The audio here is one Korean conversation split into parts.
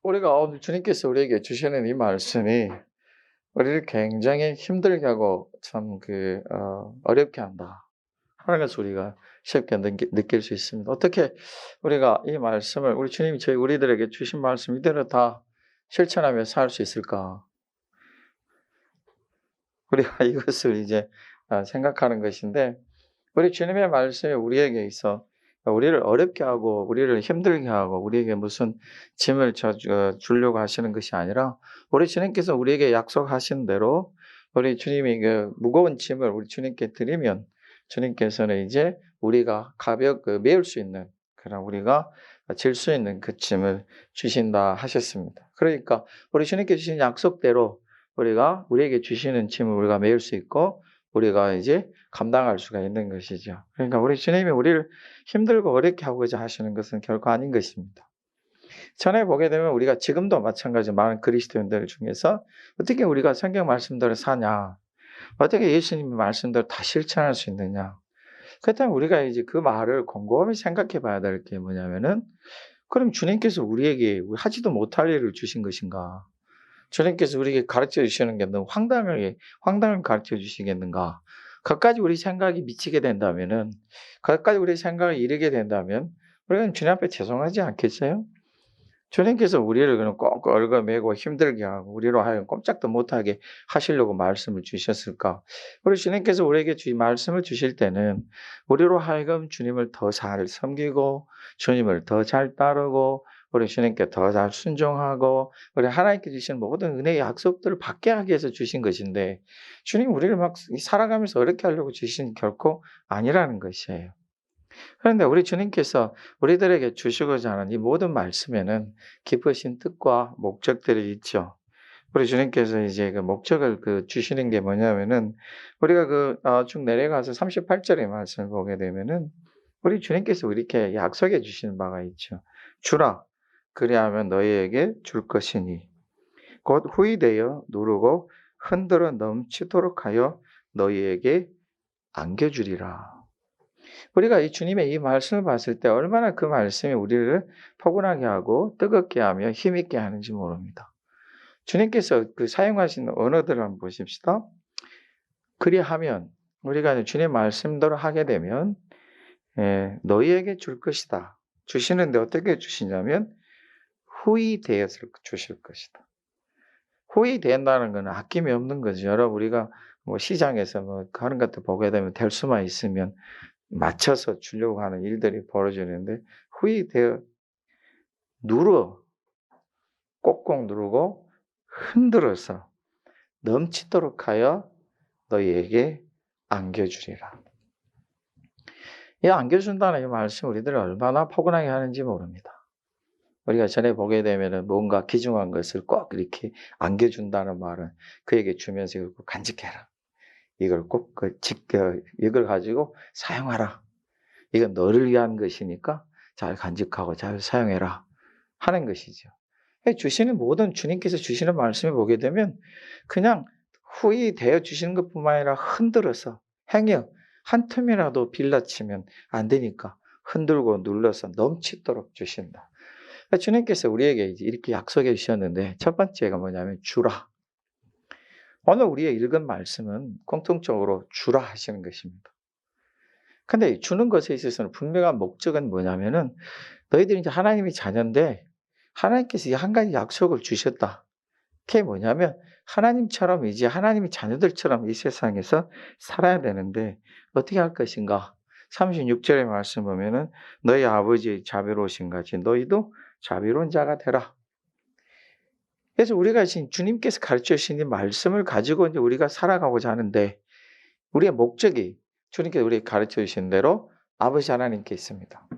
우리가 오늘 주님께서 우리에게 주시는 이 말씀이 우리를 굉장히 힘들게 하고 참 어렵게 한다 하는 것을 우리가 쉽게 느낄 수 있습니다. 어떻게 우리가 이 말씀을 우리 주님이 우리들에게 주신 말씀 이대로 다 실천하며 살 수 있을까? 우리가 이것을 이제 생각하는 것인데, 우리 주님의 말씀이 우리에게 있어 우리를 어렵게 하고 우리를 힘들게 하고 우리에게 무슨 짐을 주려고 하시는 것이 아니라, 우리 주님께서 우리에게 약속하신 대로 우리 주님이 그 무거운 짐을 우리 주님께 드리면 주님께서는 이제 우리가 메울 수 있는, 그런 우리가 질 수 있는 그 짐을 주신다 하셨습니다. 그러니까 우리 주님께 주신 약속대로 우리에게 주시는 짐을 우리가 메울 수 있고 우리가 이제 감당할 수가 있는 것이죠. 그러니까 우리 주님이 우리를 힘들고 어렵게 하고자 하시는 것은 결코 아닌 것입니다. 전에 보게 되면 우리가 지금도 마찬가지로 많은 그리스도인들 중에서 어떻게 우리가 성경 말씀대로 사냐, 어떻게 예수님의 말씀대로 다 실천할 수 있느냐. 그렇다면 우리가 이제 그 말을 곰곰이 생각해 봐야 될 게 뭐냐면은, 그럼 주님께서 우리에게 하지도 못할 일을 주신 것인가? 주님께서 우리에게 가르쳐 주시는 게 너무 황당을 가르쳐 주시겠는가? 그것까지 우리 생각이 미치게 된다면은, 그것까지 우리 생각이 이르게 된다면, 우리는 주님 앞에 죄송하지 않겠어요? 주님께서 우리를 그냥 꼭 얽어매고 힘들게 하고 우리로 하여금 꼼짝도 못하게 하시려고 말씀을 주셨을까? 우리 주님께서 우리에게 말씀을 주실 때는 우리로 하여금 주님을 더 잘 섬기고 주님을 더 잘 따르고 우리 주님께 더 잘 순종하고 우리 하나님께 주신 모든 은혜의 약속들을 받게 하기 위해서 주신 것인데, 주님 우리를 막 살아가면서 어렵게 하려고 주신 결코 아니라는 것이에요. 그런데 우리 주님께서 우리들에게 주시고자 하는 이 모든 말씀에는 깊으신 뜻과 목적들이 있죠. 우리 주님께서 이제 그 목적을 주시는 게 뭐냐면은, 우리가 쭉 내려가서 38절의 말씀을 보게 되면은 우리 주님께서 이렇게 약속해 주시는 바가 있죠. 주라, 그리하면 너희에게 줄 것이니 곧 후이되어 누르고 흔들어 넘치도록 하여 너희에게 안겨주리라. 우리가 이 주님의 이 말씀을 봤을 때 얼마나 그 말씀이 우리를 포근하게 하고 뜨겁게 하며 힘있게 하는지 모릅니다. 주님께서 사용하신 언어들을 한번 보십시다. 그리하면, 우리가 주님 말씀대로 하게 되면 너희에게 줄 것이다. 주시는데 어떻게 주시냐면 후히 되어서 주실 것이다. 후히 된다는 것은 아낌이 없는 거죠. 여러분, 우리가 시장에서 하는 것도 보게 되면 될 수만 있으면 맞춰서 주려고 하는 일들이 벌어지는데, 후히 되어 꼭꼭 누르고 흔들어서 넘치도록 하여 너희에게 안겨주리라. 이 안겨준다는 이 말씀 우리들을 얼마나 포근하게 하는지 모릅니다. 우리가 전에 보게 되면은 뭔가 귀중한 것을 꼭 이렇게 안겨준다는 말은 그에게 주면서 이걸 꼭 간직해라. 이걸 꼭 이걸 가지고 사용하라. 이건 너를 위한 것이니까 잘 간직하고 잘 사용해라 하는 것이죠. 주님께서 주시는 말씀을 보게 되면 그냥 후히 되어 주시는 것뿐만 아니라 흔들어서 행여 한 틈이라도 빌라치면 안 되니까 흔들고 눌러서 넘치도록 주신다. 주님께서 우리에게 이제 이렇게 약속해 주셨는데, 첫 번째가 뭐냐면 주라. 오늘 우리의 읽은 말씀은 공통적으로 주라 하시는 것입니다. 근데 주는 것에 있어서는 분명한 목적은 뭐냐면은, 너희들이 이제 하나님의 자녀인데 하나님께서 이 한 가지 약속을 주셨다. 그게 뭐냐면 하나님처럼 이제 하나님의 자녀들처럼 이 세상에서 살아야 되는데 어떻게 할 것인가? 36절의 말씀 보면은 너희 아버지의 자비로우신 같이 너희도 자비로운 자가 되라. 그래서 우리가 지금 주님께서 가르쳐 주신 이 말씀을 가지고 이제 우리가 살아가고자 하는데, 우리의 목적이 주님께서 우리에게 가르쳐 주신 대로 아버지 하나님께 있습니다.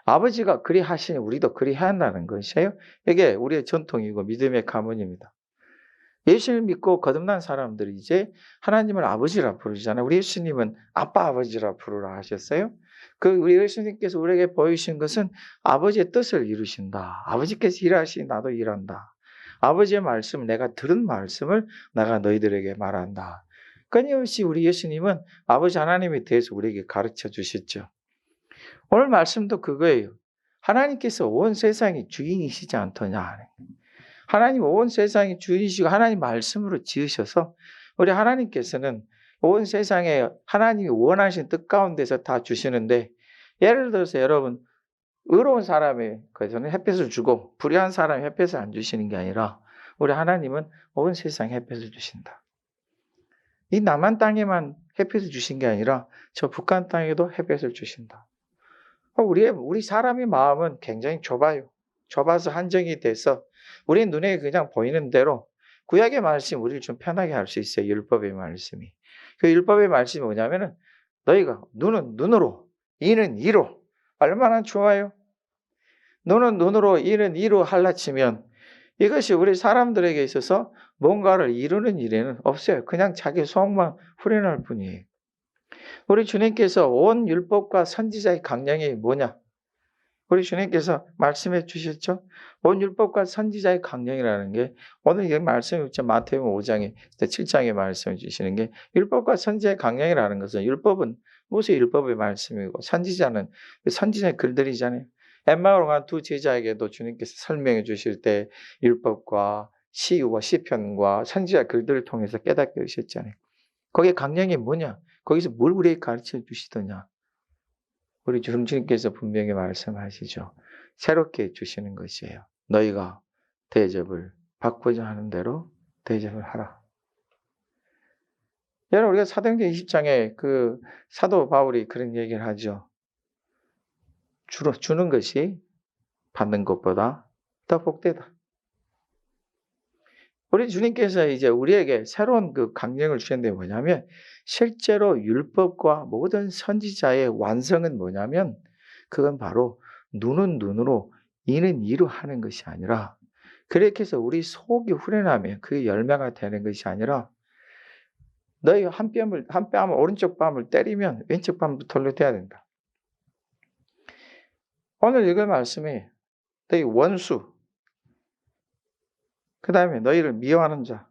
아버지가 그리하시니 우리도 그리해야 한다는 것이에요. 이게 우리의 전통이고 믿음의 가문입니다. 예수를 믿고 거듭난 사람들이 이제 하나님을 아버지라 부르잖아요. 우리 예수님은 아빠 아버지라 부르라 하셨어요. 우리 예수님께서 우리에게 보이신 것은 아버지의 뜻을 이루신다. 아버지께서 일하시니 나도 일한다. 아버지의 말씀, 내가 들은 말씀을 내가 너희들에게 말한다. 끊임없이 우리 예수님은 아버지 하나님에 대해서 우리에게 가르쳐 주셨죠. 오늘 말씀도 그거예요. 하나님께서 온 세상의 주인이시지 않더냐. 하나님 온 세상의 주인이시고 하나님 말씀으로 지으셔서 우리 하나님께서는 온 세상에 하나님이 원하신 뜻 가운데서 다 주시는데, 예를 들어서 여러분, 의로운 사람이 그래서는 햇빛을 주고 불의한 사람이 햇빛을 안 주시는 게 아니라 우리 하나님은 온 세상에 햇빛을 주신다. 이 남한 땅에만 햇빛을 주신 게 아니라 저 북한 땅에도 햇빛을 주신다. 우리 사람의 마음은 굉장히 좁아요. 좁아서 한정이 돼서 우리 눈에 그냥 보이는 대로 구약의 말씀이 우리를 좀 편하게 할 수 있어요. 율법의 말씀이. 그 율법의 말씀이 뭐냐면은 너희가 눈은 눈으로, 이는 이로. 얼마나 좋아요. 눈은 눈으로, 이는 이로 할라치면 이것이 우리 사람들에게 있어서 뭔가를 이루는 일에는 없어요. 그냥 자기 속만 후련할 뿐이에요. 우리 주님께서 온 율법과 선지자의 강령이 뭐냐? 우리 주님께서 말씀해 주셨죠? 온 율법과 선지자의 강령이라는 게 오늘 이 말씀이 있죠. 마태복음 5장에 7장에 말씀해 주시는 게 율법과 선지자의 강령이라는 것은 율법은 모세 율법의 말씀이고 선지자는 선지자의 글들이잖아요. 엠마오로 간 두 제자에게도 주님께서 설명해 주실 때 율법과 시와 시편과 선지자 글들을 통해서 깨닫게 하셨잖아요. 거기에 강령이 뭐냐? 거기서 뭘 우리에게 가르쳐 주시더냐? 우리 주님께서 분명히 말씀하시죠. 새롭게 주시는 것이에요. 너희가 대접을 받고자 하는 대로 대접을 하라. 여러분, 우리가 사도행전 20장에 그 사도 바울이 그런 얘기를 하죠. 주는 것이 받는 것보다 더 복되다. 우리 주님께서 이제 우리에게 새로운 그 강령을 주셨는데 뭐냐면, 실제로 율법과 모든 선지자의 완성은 뭐냐면, 그건 바로 눈은 눈으로, 이는 이로 하는 것이 아니라, 그렇게 해서 우리 속이 후련하면 그게 열매가 되는 것이 아니라, 너희 한 뺨을 오른쪽 뺨을 때리면 왼쪽 뺨도 돌려대야 된다. 오늘 읽은 말씀이 너희 원수, 그 다음에 너희를 미워하는 자,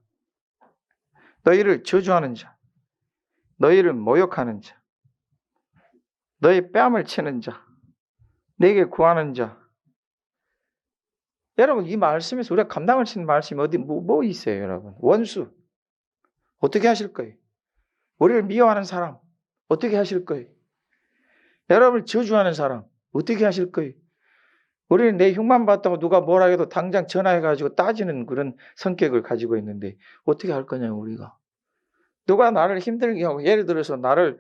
너희를 저주하는 자, 너희를 모욕하는 자, 너희 뺨을 치는 자, 내게 구하는 자. 여러분, 이 말씀에서 우리가 감당할 수 있는 말씀이 어디 뭐 있어요, 여러분? 원수 어떻게 하실 거예요? 우리를 미워하는 사람 어떻게 하실 거예요? 여러분을 저주하는 사람 어떻게 하실 거예요? 우리는 내 흉만 봤다고 누가 뭐라 해도 당장 전화해가지고 따지는 그런 성격을 가지고 있는데 어떻게 할 거냐고. 우리가 누가 나를 힘들게 하고, 예를 들어서 나를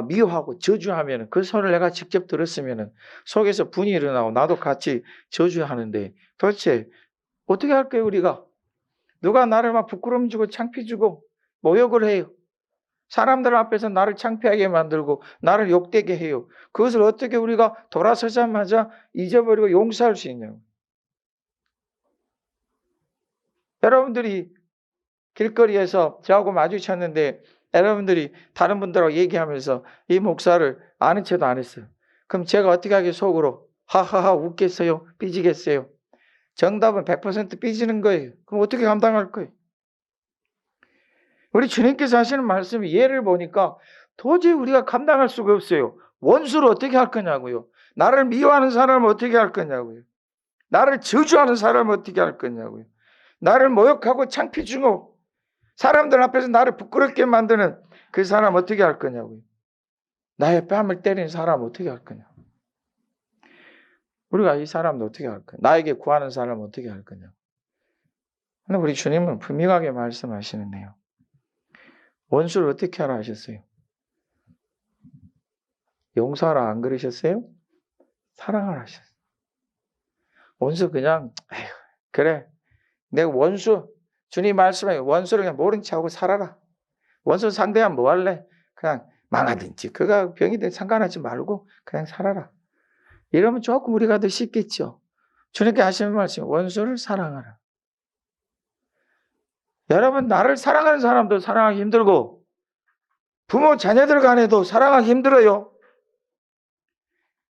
미워하고 저주하면 그 소리를 내가 직접 들었으면 속에서 분이 일어나고 나도 같이 저주하는데 도대체 어떻게 할 거예요? 우리가 누가 나를 막 부끄럼 주고 창피 주고 모욕을 해요. 사람들 앞에서 나를 창피하게 만들고 나를 욕되게 해요. 그것을 어떻게 우리가 돌아서자마자 잊어버리고 용서할 수 있냐고. 여러분들이 길거리에서 저하고 마주쳤는데 여러분들이 다른 분들하고 얘기하면서 이 목사를 아는 척도 안 했어요. 그럼 제가 어떻게 하게 속으로 하하하 웃겠어요? 삐지겠어요? 정답은 100% 삐지는 거예요. 그럼 어떻게 감당할 거예요? 우리 주님께서 하시는 말씀이 예를 보니까 도저히 우리가 감당할 수가 없어요. 원수를 어떻게 할 거냐고요. 나를 미워하는 사람을 어떻게 할 거냐고요. 나를 저주하는 사람을 어떻게 할 거냐고요. 나를 모욕하고 창피 주고 사람들 앞에서 나를 부끄럽게 만드는 그 사람 어떻게 할 거냐고요. 나의 뺨을 때리는 사람 어떻게 할 거냐고. 우리가 이 사람도 어떻게 할 거냐. 나에게 구하는 사람 어떻게 할 거냐고. 근데 우리 주님은 분명하게 말씀하시는데요. 원수를 어떻게 하라 하셨어요? 용서하라 안 그러셨어요? 사랑하라 하셨어요. 원수 그냥 그래 내가 원수 주님 말씀에 원수를 그냥 모른 척하고 살아라. 원수 상대하면 뭐 할래? 그냥 망하든지 그가 병이든 상관하지 말고 그냥 살아라. 이러면 조금 우리가 더 쉽겠죠. 주님께 하시는 말씀 원수를 사랑하라. 여러분 나를 사랑하는 사람도 사랑하기 힘들고 부모 자녀들 간에도 사랑하기 힘들어요.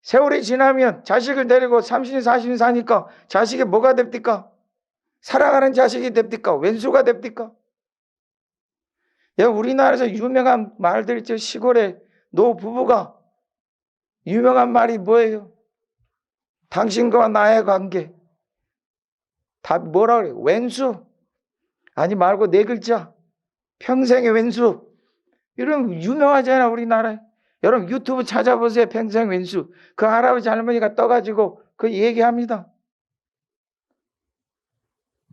세월이 지나면 자식을 데리고 30년 40년 사니까 자식이 뭐가 됩니까? 사랑하는 자식이 됩니까? 왼수가 됩니까? 우리나라에서 유명한 말들 있죠. 시골의 노부부가 유명한 말이 뭐예요? 당신과 나의 관계. 답 뭐라 그래요? 왼수. 아니 말고 네 글자. 평생의 왼수. 이런 유명하잖아 우리나라에. 여러분 유튜브 찾아보세요. 평생 왼수. 그 할아버지 할머니가 떠가지고 그 얘기합니다.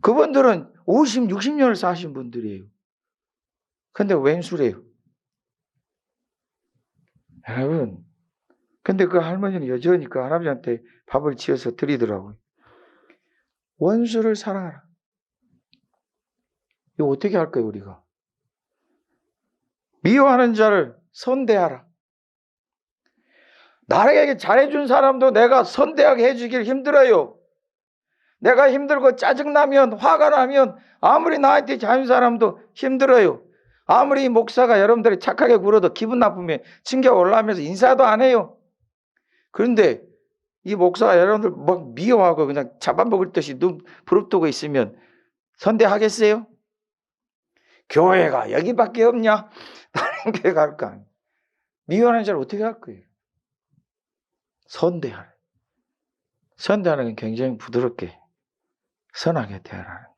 그분들은 50, 60년을 사신 분들이에요. 근데 왼수래요. 여러분, 근데 그 할머니는 여전히 그 할아버지한테 밥을 지어서 드리더라고요. 원수를 사랑하라. 이거 어떻게 할 거예요, 우리가? 미워하는 자를 선대하라. 나에게 잘해준 사람도 내가 선대하게 해주길 힘들어요. 내가 힘들고 짜증나면, 화가 나면 아무리 나한테 잘해준 사람도 힘들어요. 아무리 목사가 여러분들이 착하게 굴어도 기분 나쁘면 층겨 올라오면서 인사도 안 해요. 그런데 이 목사가 여러분들 막 미워하고 그냥 잡아먹을 듯이 눈 부릅뜨고 있으면 선대하겠어요? 교회가 여기밖에 없냐? 다른 교회 갈 거 아니에요. 미워하는 자를 어떻게 할 거예요? 선대하라. 선대하는 건 굉장히 부드럽게 선하게 대하라는 거예요.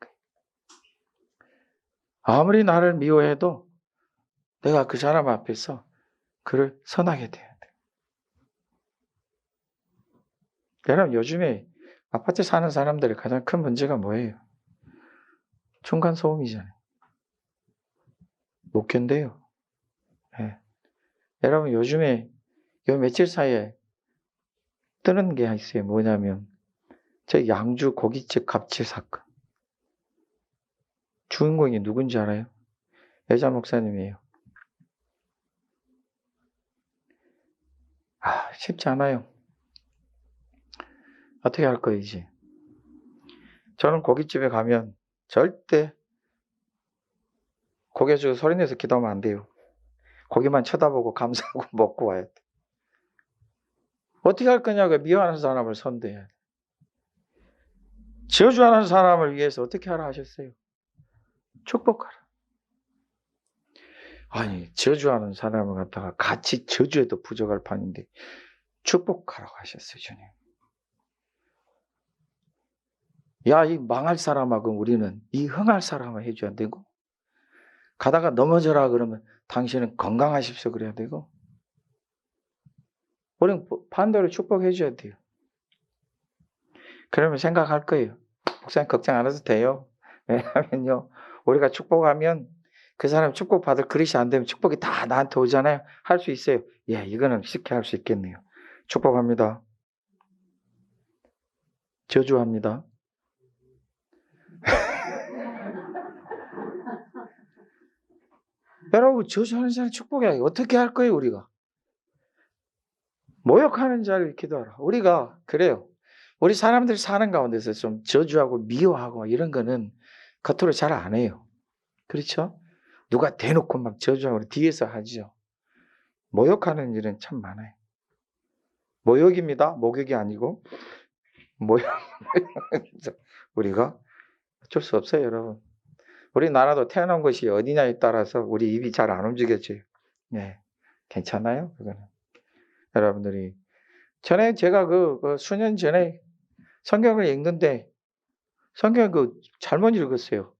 아무리 나를 미워해도 내가 그 사람 앞에서 그를 선하게 대해야 돼요. 여러분 요즘에 아파트 사는 사람들의 가장 큰 문제가 뭐예요? 층간소음이잖아요. 못 견뎌요. 네. 여러분 요즘에 요 며칠 사이에 뜨는 게 있어요. 뭐냐면 저 양주 고깃집 갑질 사건. 주인공이 누군지 알아요? 여자 목사님이에요. 쉽지 않아요. 어떻게 할 거예요, 이제? 저는 고깃집에 가면 절대 고개 주고 소리내서 기도하면 안 돼요. 고기만 쳐다보고 감사하고 먹고 와야 돼. 어떻게 할 거냐고 미워하는 사람을 선대해야 돼. 저주하는 사람을 위해서 어떻게 하라 하셨어요? 축복하라. 아니 저주하는 사람을 갖다가 같이 저주해도 부족할 판인데 축복하라고 하셨어요, 주님. 야, 이 망할 사람하고 우리는 이 흥할 사람을 해줘야 되고 가다가 넘어져라 그러면 당신은 건강하십시오 그래야 되고 우리는 반대로 축복해 줘야 돼요. 그러면 생각할 거예요. 목사님 걱정 안 해도 돼요. 왜냐하면요. 우리가 축복하면 그 사람 축복받을 그릇이 안 되면 축복이 다 나한테 오잖아요. 할 수 있어요. 예, 이거는 쉽게 할 수 있겠네요. 축복합니다. 저주합니다. 여러분 저주하는 사람 축복해 어떻게 할 거예요 우리가? 모욕하는 자를 기도하라. 우리가 그래요. 우리 사람들 사는 가운데서 좀 저주하고 미워하고 이런 거는 겉으로 잘 안 해요. 그렇죠? 누가 대놓고 막 저주하고 뒤에서 하죠. 모욕하는 일은 참 많아요. 모욕입니다. 목욕이 아니고 모욕. 우리가 어쩔 수 없어요, 여러분. 우리나라도 태어난 곳이 어디냐에 따라서 우리 입이 잘 안 움직여져요. 네, 괜찮아요, 그거는. 여러분들이 전에 제가 그 수년 전에 성경을 읽는데 성경 잘못 읽었어요.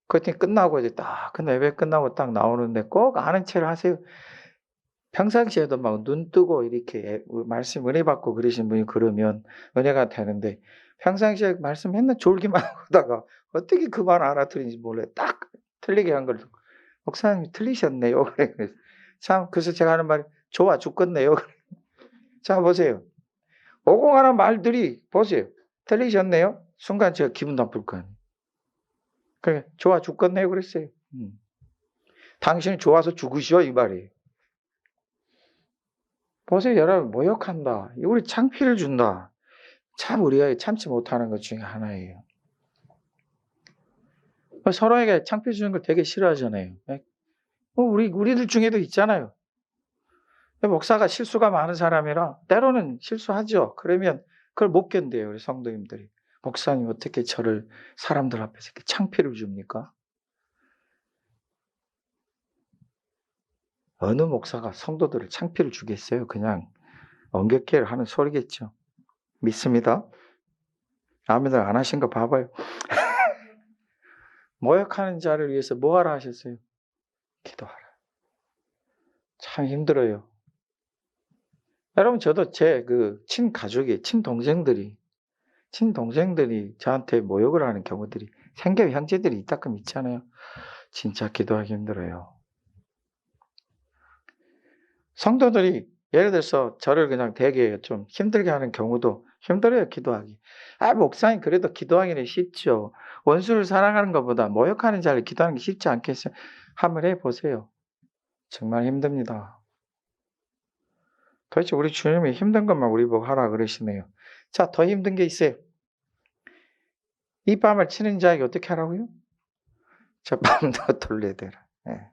그때 끝나고 이제 딱 예배 끝나고 딱 나오는데 꼭 아는 체를 하세요. 평상시에도 막 눈 뜨고 이렇게 말씀 은혜 받고 그러신 분이 그러면 은혜가 되는데 평상시에 말씀 맨날 졸기만 하다가 어떻게 그 말 알아들은지 몰라요. 딱 틀리게 한 걸 목사님이 틀리셨네요. 그래서 참 그래서 제가 하는 말이 좋아 죽겠네요. 자 보세요. 오공하는 말들이 보세요. 틀리셨네요. 순간 제가 기분 나쁠 거 아니에요. 그래 좋아 죽겠네요 그랬어요. 당신이 좋아서 죽으시오 이 말이에요. 보세요 여러분 모욕한다. 우리 창피를 준다. 참 우리가 참지 못하는 것 중에 하나예요. 서로에게 창피 주는 걸 되게 싫어하잖아요. 우리들 중에도 있잖아요. 목사가 실수가 많은 사람이라 때로는 실수하죠. 그러면 그걸 못 견뎌요. 우리 성도님들이. 목사님 어떻게 저를 사람들 앞에서 이렇게 창피를 줍니까? 어느 목사가 성도들을 창피를 주겠어요? 그냥 엉겹게 하는 소리겠죠. 믿습니다. 아멘들 안 하신 거 봐봐요. 모욕하는 자를 위해서 뭐 하라 하셨어요? 기도하라. 참 힘들어요. 여러분, 저도 제 친가족이, 친동생들이 저한테 모욕을 하는 경우들이, 생계 형제들이 이따금 있잖아요. 진짜 기도하기 힘들어요. 성도들이 예를 들어서 저를 그냥 되게 좀 힘들게 하는 경우도 힘들어요, 기도하기. 목사님, 그래도 기도하기는 쉽죠. 원수를 사랑하는 것보다 모욕하는 자를 기도하는 게 쉽지 않겠어요? 한번 해보세요. 정말 힘듭니다. 도대체 우리 주님이 힘든 것만 우리 보고 하라 그러시네요. 자, 더 힘든 게 있어요. 이 밤을 치는 자에게 어떻게 하라고요? 저 밤도 돌려대라. 네.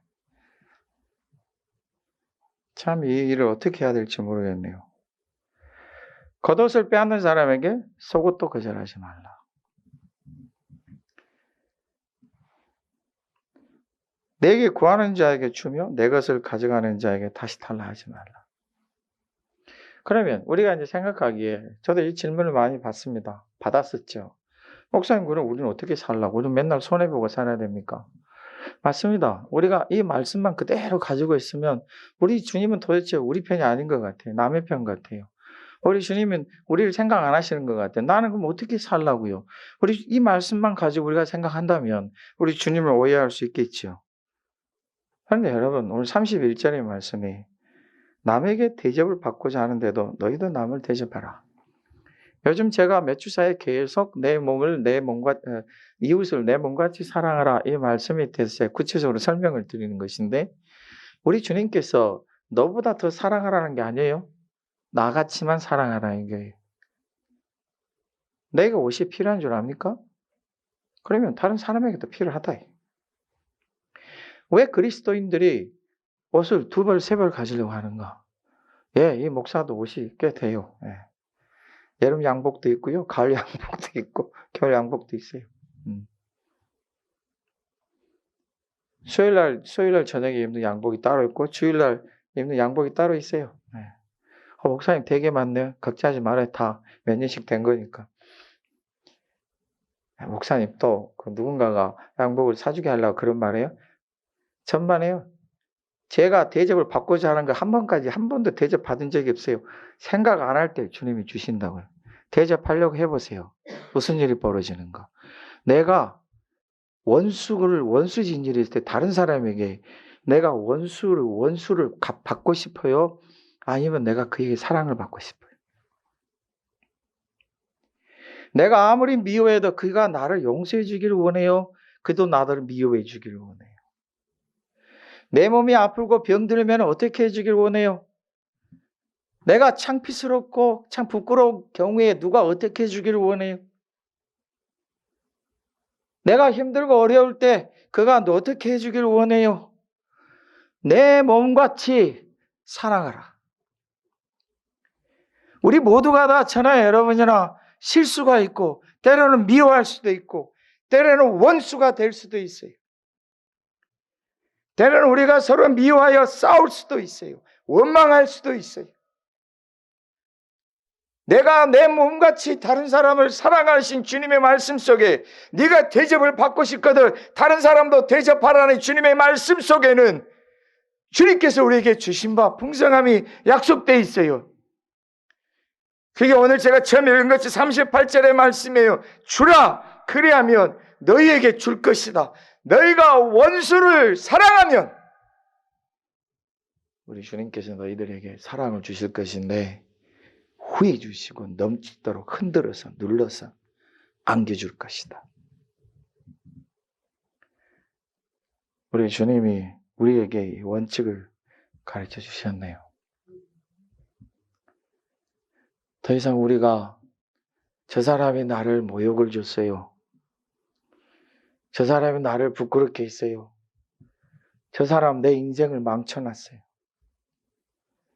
참 이 일을 어떻게 해야 될지 모르겠네요. 겉옷을 빼앗는 사람에게 속옷도 거절하지 말라. 내게 구하는 자에게 주며 내 것을 가져가는 자에게 다시 달라 하지 말라. 그러면 우리가 이제 생각하기에, 저도 이 질문을 많이 받았었죠. 목사님, 그럼 우리는 어떻게 살라고? 우리는 맨날 손해보고 살아야 됩니까? 맞습니다. 우리가 이 말씀만 그대로 가지고 있으면 우리 주님은 도대체 우리 편이 아닌 것 같아요. 남의 편 같아요. 우리 주님은 우리를 생각 안 하시는 것 같아요. 나는 그럼 어떻게 살라고요? 우리 이 말씀만 가지고 우리가 생각한다면 우리 주님을 오해할 수 있겠죠. 그런데 여러분, 오늘 31절의 말씀이 남에게 대접을 받고자 하는데도 너희도 남을 대접하라. 요즘 제가 몇 주 사이에 계속 이웃을 내 몸같이 사랑하라, 이 말씀에 대해서 제가 구체적으로 설명을 드리는 것인데, 우리 주님께서 너보다 더 사랑하라는 게 아니에요. 나같이만 사랑하라는 거예요. 내가 옷이 필요한 줄 압니까? 그러면 다른 사람에게도 필요하다. 왜 그리스도인들이 옷을 2벌, 3벌 가지려고 하는가? 이 목사도 옷이 꽤 돼요. 여름 양복도 있고요, 가을 양복도 있고, 겨울 양복도 있어요. 수요일날 저녁에 입는 양복이 따로 있고, 주일날 입는 양복이 따로 있어요. 목사님 되게 많네요. 걱정하지 말아요. 다 몇 년씩 된 거니까. 목사님 또 누군가가 양복을 사주게 하려고 그런 말이에요? 천만에요. 제가 대접을 받고자 하는 거 한 번도 대접 받은 적이 없어요. 생각 안 할 때 주님이 주신다고요. 대접하려고 해보세요. 무슨 일이 벌어지는가. 내가 원수진일이 있을 때 다른 사람에게 내가 원수를 받고 싶어요? 아니면 내가 그에게 사랑을 받고 싶어요? 내가 아무리 미워해도 그가 나를 용서해 주기를 원해요? 그도 나를 미워해 주기를 원해요? 내 몸이 아프고 병들면 어떻게 해주길 원해요? 내가 창피스럽고 참 부끄러운 경우에 누가 어떻게 해주기를 원해요? 내가 힘들고 어려울 때 그가 너 어떻게 해주길 원해요? 내 몸같이 사랑하라. 우리 모두가 다 저나 여러분이나 실수가 있고, 때로는 미워할 수도 있고, 때로는 원수가 될 수도 있어요. 때로는 우리가 서로 미워하여 싸울 수도 있어요. 원망할 수도 있어요. 내가 내 몸같이 다른 사람을 사랑하신 주님의 말씀 속에 네가 대접을 받고 싶거든 다른 사람도 대접하라는 주님의 말씀 속에는 주님께서 우리에게 주신 바 풍성함이 약속되어 있어요. 그게 오늘 제가 처음 읽은 것이 38절의 말씀이에요. 주라, 그리하면 너희에게 줄 것이다. 너희가 원수를 사랑하면 우리 주님께서 너희들에게 사랑을 주실 것인데 후해 주시고 넘치도록 흔들어서 눌러서 안겨줄 것이다. 우리 주님이 우리에게 이 원칙을 가르쳐 주셨네요. 더 이상 우리가 저 사람이 나를 모욕을 줬어요. 저 사람이 나를 부끄럽게 했어요. 저 사람 내 인생을 망쳐놨어요.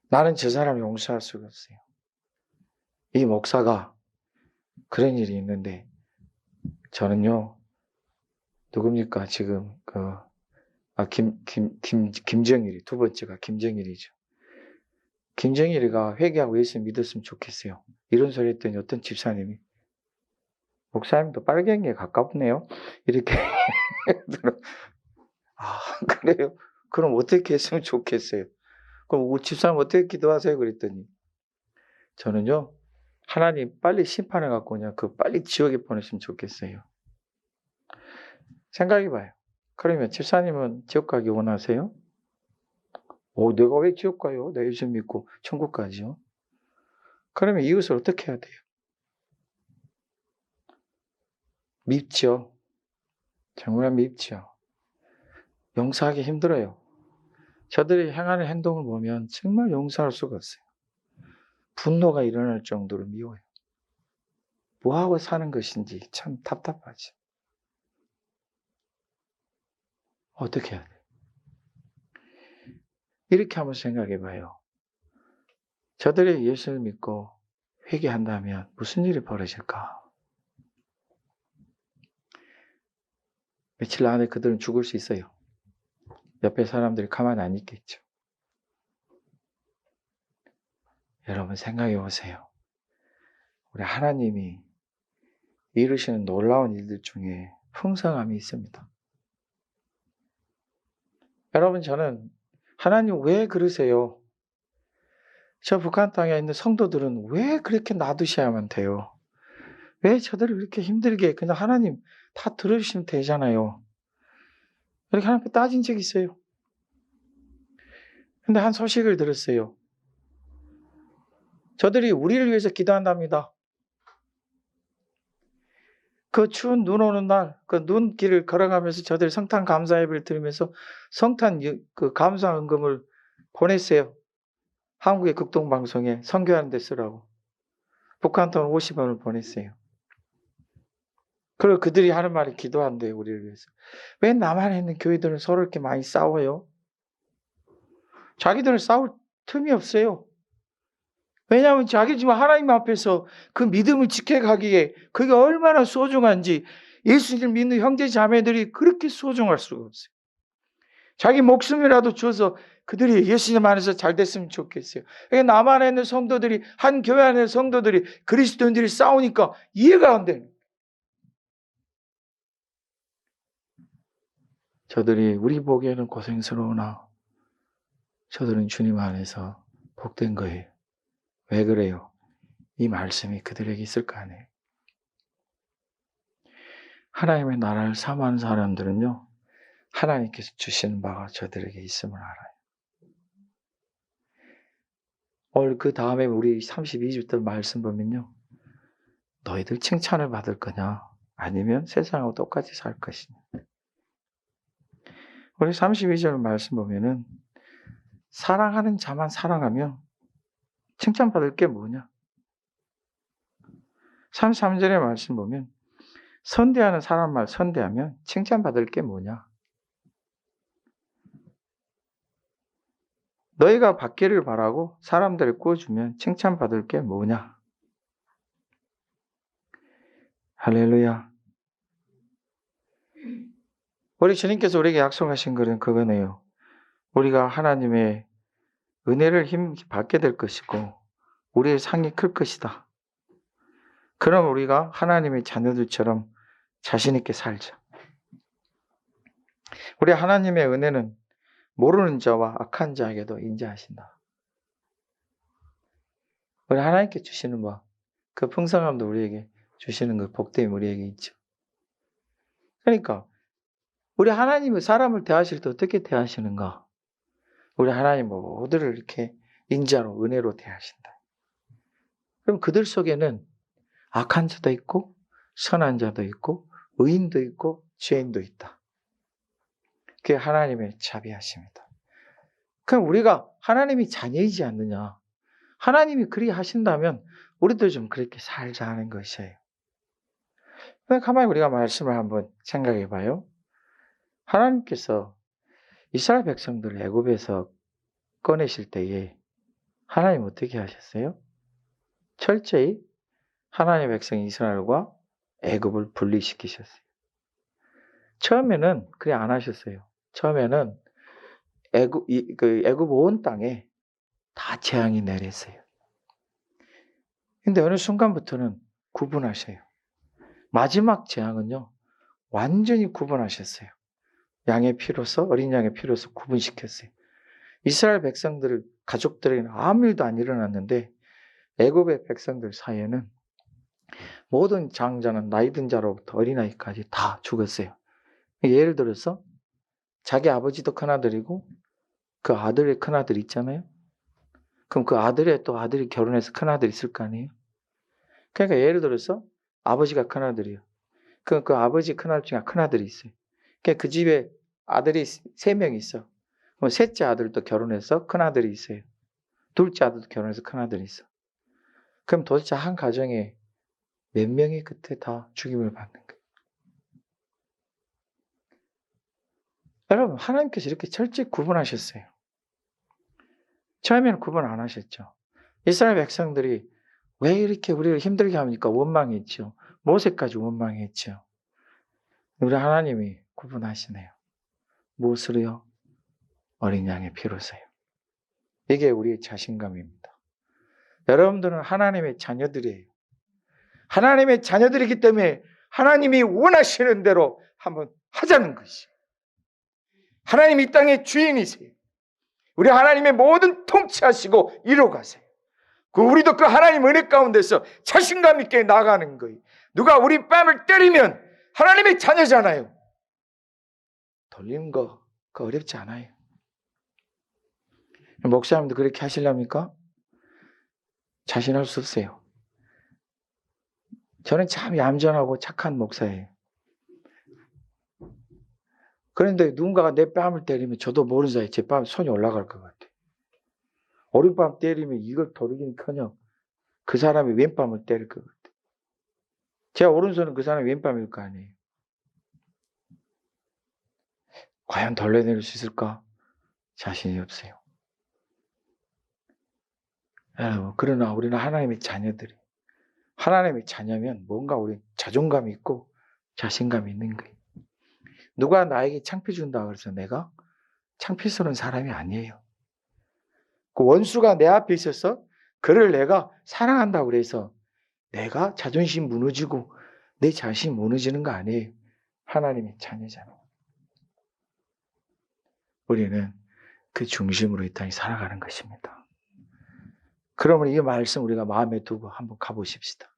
나는 저 사람을 용서할 수가 없어요. 이 목사가 그런 일이 있는데 저는요, 누굽니까? 지금 김정일이 두 번째가 김정일이죠. 김정일이가 회개하고 예수 믿었으면 좋겠어요. 이런 소리 했더니 어떤 집사님이 목사님도 빨갱이에 가깝네요. 이렇게 그래요? 그럼 어떻게 했으면 좋겠어요? 그럼 집사님 어떻게 기도하세요? 그랬더니 저는요, 하나님 빨리 심판을 갖고 오냐, 빨리 지옥에 보내시면 좋겠어요. 생각해봐요. 그러면 집사님은 지옥 가기 원하세요? 내가 왜 지옥 가요? 나 예수 믿고 천국 가지요. 그러면 이웃을 어떻게 해야 돼요? 밉죠. 정말 밉죠. 용서하기 힘들어요. 저들이 행하는 행동을 보면 정말 용서할 수가 없어요. 분노가 일어날 정도로 미워요. 뭐하고 사는 것인지 참 답답하죠. 어떻게 해야 돼요? 이렇게 한번 생각해 봐요. 저들이 예수를 믿고 회개한다면 무슨 일이 벌어질까? 며칠 안에 그들은 죽을 수 있어요. 옆에 사람들이 가만히 안 있겠죠. 여러분 생각해 보세요. 우리 하나님이 이루시는 놀라운 일들 중에 풍성함이 있습니다. 여러분 저는 하나님 왜 그러세요? 저 북한 땅에 있는 성도들은 왜 그렇게 놔두셔야만 돼요? 왜 저들을 그렇게 힘들게 그냥 하나님 다 들어주시면 되잖아요. 이렇게 하나님께 따진 적이 있어요. 근데 한 소식을 들었어요. 저들이 우리를 위해서 기도한답니다. 그 추운 눈 오는 날, 그 눈길을 걸어가면서 저들 성탄 감사 예배를 들으면서 성탄 감사 헌금을 보냈어요. 한국의 극동방송에 선교하는 데 쓰라고. 북한 돈 50원을 보냈어요. 그리고 그들이 하는 말이 기도한대요, 우리를 위해서. 왜 남한에 있는 교회들은 서로 이렇게 많이 싸워요? 자기들은 싸울 틈이 없어요. 왜냐하면 자기 지금 하나님 앞에서 그 믿음을 지켜가기에 그게 얼마나 소중한지 예수님을 믿는 형제 자매들이 그렇게 소중할 수가 없어요. 자기 목숨이라도 줘서 그들이 예수님 안에서 잘 됐으면 좋겠어요. 그러니까 남한에 있는 성도들이, 한 교회 안에 있는 성도들이 그리스도인들이 싸우니까 이해가 안 되는. 저들이 우리 보기에는 고생스러우나 저들은 주님 안에서 복된 거예요. 왜 그래요? 이 말씀이 그들에게 있을 거 아니에요. 하나님의 나라를 사모하는 사람들은요, 하나님께서 주시는 바가 저들에게 있음을 알아요. 오늘 그 다음에 우리 32절 말씀 보면요, 너희들 칭찬을 받을 거냐? 아니면 세상하고 똑같이 살 것이냐? 우리 32절 말씀 보면은 사랑하는 자만 사랑하면 칭찬받을 게 뭐냐? 33절의 말씀 보면 선대하는 사람만 선대하면 칭찬받을 게 뭐냐? 너희가 받기를 바라고 사람들을 꾸어주면 칭찬받을 게 뭐냐? 할렐루야. 우리 주님께서 우리에게 약속하신 것은 그거네요. 우리가 하나님의 은혜를 받게 될 것이고 우리의 상이 클 것이다. 그럼 우리가 하나님의 자녀들처럼 자신 있게 살자. 우리 하나님의 은혜는 모르는 자와 악한 자에게도 인자하신다. 우리 하나님께 주시는 그 풍성함도 우리에게 주시는 그 복됨이 우리에게 있죠. 그러니까 우리 하나님이 사람을 대하실 때 어떻게 대하시는가? 우리 하나님 모두를 이렇게 인자로 은혜로 대하신다. 그럼 그들 속에는 악한 자도 있고 선한 자도 있고 의인도 있고 죄인도 있다. 그게 하나님의 자비하십니다. 그럼 우리가 하나님이 자녀이지 않느냐? 하나님이 그리 하신다면 우리도 좀 그렇게 살자 하는 것이에요. 가만히 우리가 말씀을 한번 생각해 봐요. 하나님께서 이스라엘 백성들을 애굽에서 꺼내실 때에 하나님 어떻게 하셨어요? 철저히 하나님의 백성 이스라엘과 애굽을 분리시키셨어요. 처음에는 그래 안 하셨어요. 처음에는 애굽 온 땅에 다 재앙이 내렸어요. 근데 어느 순간부터는 구분하셔요. 마지막 재앙은요, 완전히 구분하셨어요. 양의 피로서, 어린 양의 피로서 구분시켰어요. 이스라엘 백성들, 가족들에게는 아무 일도 안 일어났는데 애굽의 백성들 사이에는 모든 장자는 나이 든 자로부터 어린아이까지 다 죽었어요. 예를 들어서 자기 아버지도 큰아들이고 그 아들의 큰아들 있잖아요. 그럼 그 아들의 또 아들이 결혼해서 큰아들 있을 거 아니에요. 그러니까 예를 들어서 아버지가 큰아들이에요. 그 아버지 큰아들 중에 큰아들이 있어요. 그러니까 그 집에 아들이 3명 있어. 그럼 셋째 아들도 결혼해서 큰아들이 있어요. 둘째 아들도 결혼해서 큰아들이 있어. 그럼 도대체 한 가정에 몇 명이 그때 다 죽임을 받는 거예요. 여러분, 하나님께서 이렇게 철저히 구분하셨어요. 처음에는 구분 안 하셨죠. 이스라엘 백성들이 왜 이렇게 우리를 힘들게 합니까? 원망했죠. 모세까지 원망했죠. 우리 하나님이 구분하시네요. 무엇으로요? 어린 양의 피로서요. 이게 우리의 자신감입니다. 여러분들은 하나님의 자녀들이에요. 하나님의 자녀들이기 때문에 하나님이 원하시는 대로 한번 하자는 것이에요. 하나님이 이 땅의 주인이세요. 우리 하나님의 모든 통치하시고 이루어가세요. 우리도 그 하나님 은혜 가운데서 자신감 있게 나가는 거예요. 누가 우리 뺨을 때리면 하나님의 자녀잖아요. 돌리는 거 그거 어렵지 않아요. 목사님도 그렇게 하시렵니까? 자신할 수 없어요. 저는 참 얌전하고 착한 목사예요. 그런데 누군가가 내 뺨을 때리면 저도 모르는 사이에 제 뺨에 손이 올라갈 것 같아요. 오른뺨 때리면 이걸 도르기는커녕 그 사람이 왼뺨을 때릴 것 같아요. 제 오른손은 그 사람의 왼뺨일 거 아니에요. 과연 돌려낼 수 있을까? 자신이 없어요. 여러분, 그러나 우리는 하나님의 자녀들이 하나님의 자녀면 뭔가 우리 자존감이 있고 자신감이 있는 거예요. 누가 나에게 창피 준다 그래서 내가 창피스러운 사람이 아니에요. 그 원수가 내 앞에 있어서 그를 내가 사랑한다고 그래서 내가 자존심 무너지고 내 자신 무너지는 거 아니에요. 하나님의 자녀잖아요. 우리는 그 중심으로 이 땅에 살아가는 것입니다. 그러면 이 말씀 우리가 마음에 두고 한번 가보십시다.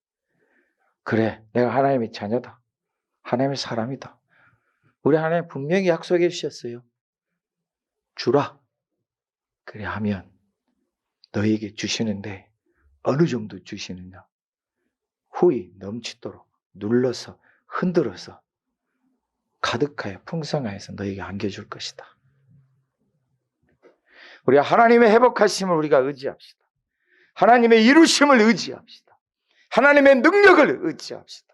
그래, 내가 하나님의 자녀다. 하나님의 사람이다. 우리 하나님 분명히 약속해 주셨어요. 주라. 그래 하면 너에게 주시는데 어느 정도 주시느냐. 후히 넘치도록 눌러서 흔들어서 가득하여 풍성하여서 너에게 안겨줄 것이다. 우리 하나님의 회복하심을 우리가 의지합시다. 하나님의 이루심을 의지합시다. 하나님의 능력을 의지합시다.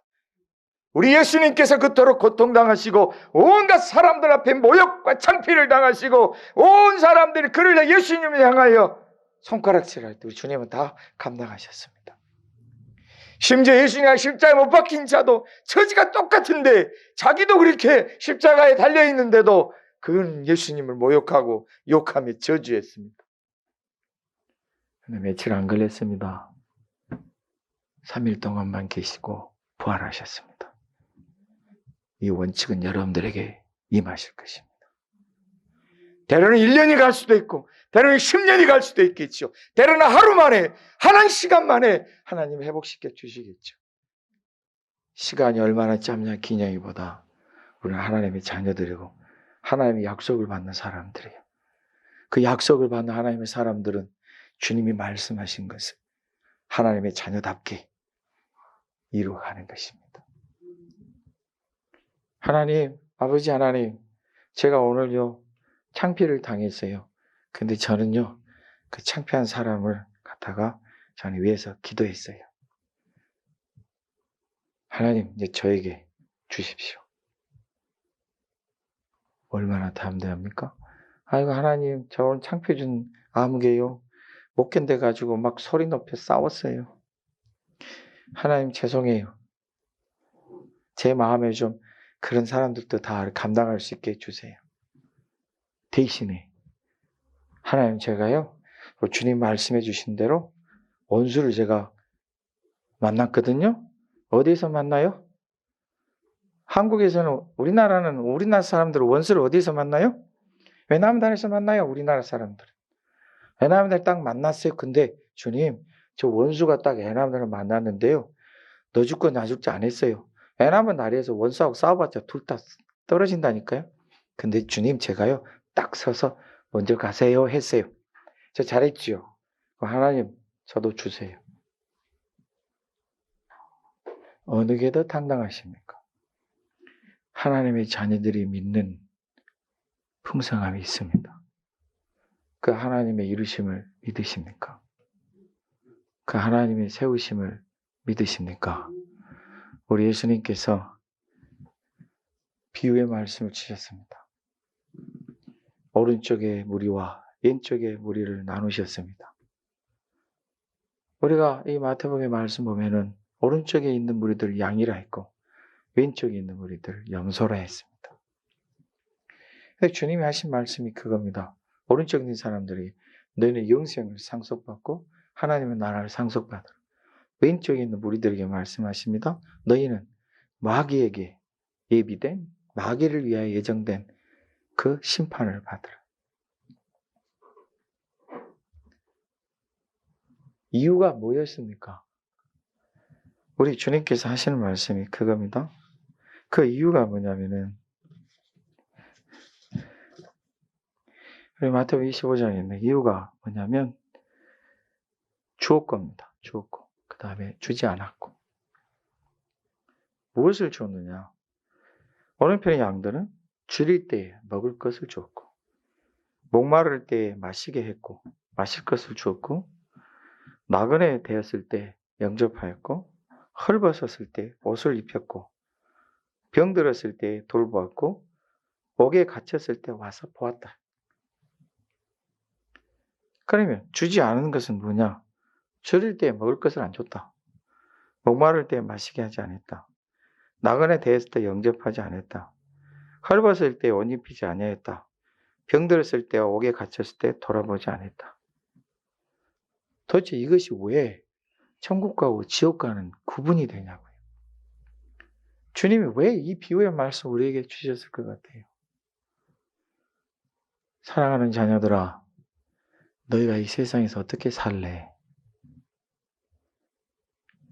우리 예수님께서 그토록 고통당하시고 온갖 사람들 앞에 모욕과 창피를 당하시고 온 사람들이 그를 예수님을 향하여 손가락질할 때 우리 주님은 다 감당하셨습니다. 심지어 예수님이 십자가에 못 박힌 자도 처지가 똑같은데 자기도 그렇게 십자가에 달려있는데도 그는 예수님을 모욕하고 욕하며 저주했습니다. 근데 며칠 안 걸렸습니다. 3일 동안만 계시고 부활하셨습니다. 이 원칙은 여러분들에게 임하실 것입니다. 때로는 1년이 갈 수도 있고 때로는 10년이 갈 수도 있겠죠. 때로는 하루 만에 한 시간 만에 하나님 회복시켜 주시겠죠. 시간이 얼마나 짧냐 기냐기보다 우리는 하나님의 자녀들이고 하나님의 약속을 받는 사람들이에요. 그 약속을 받는 하나님의 사람들은 주님이 말씀하신 것을 하나님의 자녀답게 이루어가는 것입니다. 하나님, 아버지 하나님, 제가 오늘요 창피를 당했어요. 근데 저는요 그 창피한 사람을 갖다가 저는 위해서 기도했어요. 하나님, 이제 저에게 주십시오. 얼마나 담대합니까? 아이고 하나님, 저 오늘 창피 준 아무개요 못 견뎌가지고 막 소리 높여 싸웠어요. 하나님 죄송해요. 제 마음에 좀 그런 사람들도 다 감당할 수 있게 해주세요. 대신에 하나님 제가요 주님 말씀해 주신 대로 원수를 제가 만났거든요. 어디서 만나요? 한국에서는 우리나라 사람들은 원수를 어디서 만나요? 외남단에서 만나요. 우리나라 사람들. 외남단 딱 만났어요. 근데 주님, 저 원수가 딱 외남단을 만났는데요. 너 죽고 나 죽지 안 했어요. 외남은 나라에서 원수하고 싸워봤자 둘 다 떨어진다니까요. 근데 주님, 제가요 딱 서서 먼저 가세요 했어요. 저 잘했지요. 하나님, 저도 주세요. 어느 게 더 당당하십니까? 하나님의 자녀들이 믿는 풍성함이 있습니다. 그 하나님의 이루심을 믿으십니까? 그 하나님의 세우심을 믿으십니까? 우리 예수님께서 비유의 말씀을 주셨습니다. 오른쪽에 무리와 왼쪽에 무리를 나누셨습니다. 우리가 이 마태복음의 말씀 보면은 오른쪽에 있는 무리들 양이라 했고 왼쪽에 있는 무리들 염소라 했습니다. 근데 주님이 하신 말씀이 그겁니다. 오른쪽에 있는 사람들이 너희는 영생을 상속받고 하나님의 나라를 상속받으라. 왼쪽에 있는 무리들에게 말씀하십니다. 너희는 마귀에게 예비된 마귀를 위하여 예정된 그 심판을 받으라. 이유가 뭐였습니까? 우리 주님께서 하시는 말씀이 그겁니다. 그 이유가 뭐냐면은 우리 마태복음 25장에 있는 이유가 뭐냐면 주었겁니다. 주었고 그 다음에 주지 않았고 무엇을 주었느냐? 오른편의 양들은 줄일 때에 먹을 것을 주었고 목마를 때에 마시게 했고 마실 것을 주었고 나그네 되었을 때 영접하였고 헐벗었을 때 옷을 입혔고 병들었을 때 돌보았고 옥에 갇혔을 때 와서 보았다. 그러면 주지 않은 것은 뭐냐? 줄일 때 먹을 것을 안 줬다. 목마를 때 마시게 하지 않았다. 나그네 되었을 때 영접하지 않았다. 헐벗을 때 옷 입히지 아니하였다. 병들었을 때와 옥에 갇혔을 때 돌아보지 않았다. 도대체 이것이 왜 천국과 지옥과는 구분이 되냐고요. 주님이 왜 이 비유의 말씀 우리에게 주셨을 것 같아요. 사랑하는 자녀들아, 너희가 이 세상에서 어떻게 살래?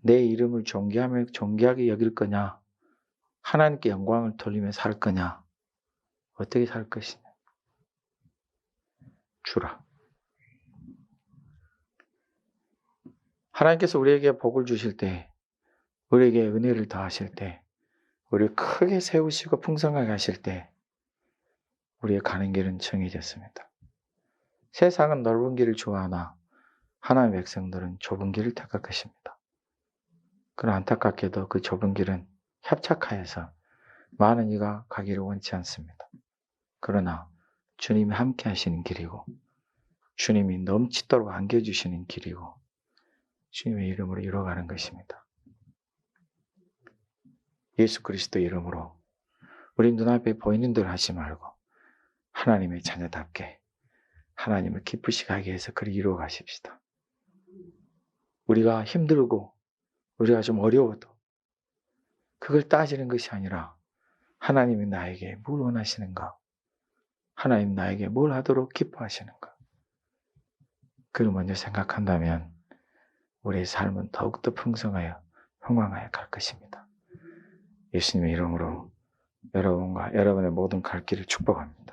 내 이름을 존귀하게 여길 거냐? 하나님께 영광을 돌리며 살 거냐? 어떻게 살 것이냐? 주라. 하나님께서 우리에게 복을 주실 때, 우리에게 은혜를 더하실 때, 우리를 크게 세우시고 풍성하게 하실 때, 우리의 가는 길은 정해졌습니다. 세상은 넓은 길을 좋아하나 하나님의 백성들은 좁은 길을 택할 것입니다. 그러나 안타깝게도 그 좁은 길은 협착하여서 많은 이가 가기를 원치 않습니다. 그러나 주님이 함께 하시는 길이고 주님이 넘치도록 안겨주시는 길이고 주님의 이름으로 이루어가는 것입니다. 예수 그리스도 이름으로 우리 눈앞에 보이는 대로 하지 말고 하나님의 자녀답게 하나님을 기쁘시게 하기 위해서 그리 이루어 가십시다. 우리가 힘들고 우리가 좀 어려워도 그걸 따지는 것이 아니라 하나님이 나에게 뭘 원하시는가? 하나님 나에게 뭘 하도록 기뻐하시는가? 그걸 먼저 생각한다면 우리의 삶은 더욱더 풍성하여 흥왕하여 갈 것입니다. 예수님의 이름으로 여러분과 여러분의 모든 갈 길을 축복합니다.